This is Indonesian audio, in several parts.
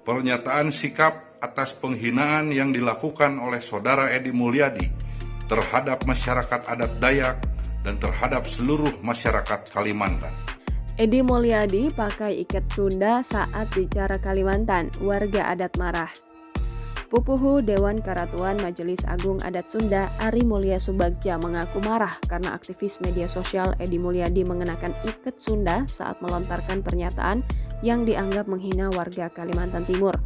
pernyataan sikap atas penghinaan yang dilakukan oleh Saudara Edi Mulyadi terhadap masyarakat adat Dayak dan terhadap seluruh masyarakat Kalimantan. Edi Mulyadi pakai ikat Sunda saat bicara Kalimantan, warga adat marah. Pupuhu Dewan Karatuan Majelis Agung Adat Sunda Ari Mulya Subagja mengaku marah karena aktivis media sosial Edi Mulyadi mengenakan ikat Sunda saat melontarkan pernyataan yang dianggap menghina warga Kalimantan Timur.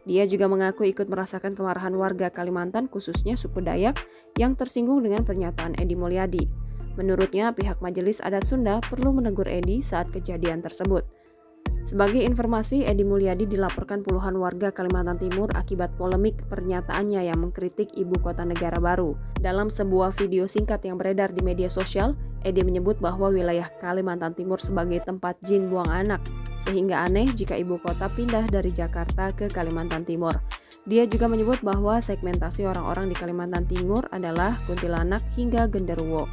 Dia juga mengaku ikut merasakan kemarahan warga Kalimantan khususnya suku Dayak yang tersinggung dengan pernyataan Edi Mulyadi. Menurutnya, pihak Majelis Adat Sunda perlu menegur Edi saat kejadian tersebut. Sebagai informasi, Edi Mulyadi dilaporkan puluhan warga Kalimantan Timur akibat polemik pernyataannya yang mengkritik ibu kota negara baru. Dalam sebuah video singkat yang beredar di media sosial, Edi menyebut bahwa wilayah Kalimantan Timur sebagai tempat jin buang anak, sehingga aneh jika ibu kota pindah dari Jakarta ke Kalimantan Timur. Dia juga menyebut bahwa segmentasi orang-orang di Kalimantan Timur adalah kuntilanak hingga genderuwo.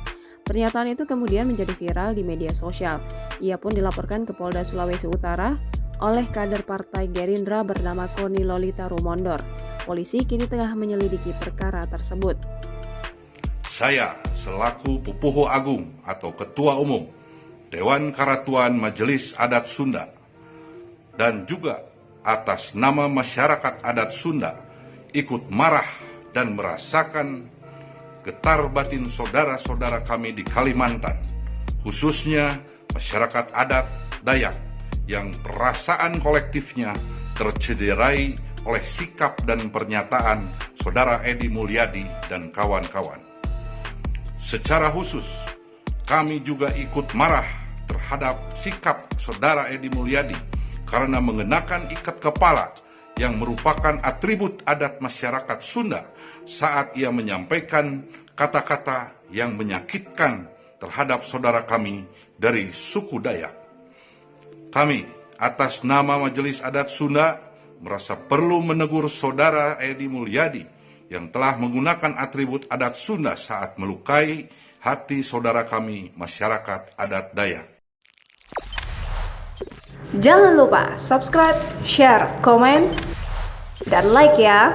Pernyataan itu kemudian menjadi viral di media sosial. Ia pun dilaporkan ke Polda Sulawesi Utara oleh kader Partai Gerindra bernama Koni Lolita Rumondor. Polisi kini tengah menyelidiki perkara tersebut. Saya selaku Pupuhu Agung atau Ketua Umum Dewan Karatuan Majelis Adat Sunda dan juga atas nama masyarakat adat Sunda ikut marah dan merasakan getar batin saudara-saudara kami di Kalimantan, khususnya masyarakat adat Dayak yang perasaan kolektifnya tercederai oleh sikap dan pernyataan Saudara Edi Mulyadi dan kawan-kawan. Secara khusus, kami juga ikut marah terhadap sikap Saudara Edi Mulyadi karena mengenakan ikat kepala yang merupakan atribut adat masyarakat Sunda saat ia menyampaikan kata-kata yang menyakitkan terhadap saudara kami dari suku Dayak. Kami atas nama Majelis Adat Sunda merasa perlu menegur saudara Edi Mulyadi yang telah menggunakan atribut adat Sunda saat melukai hati saudara kami masyarakat adat Dayak. Jangan lupa subscribe, share, komen, dan like ya.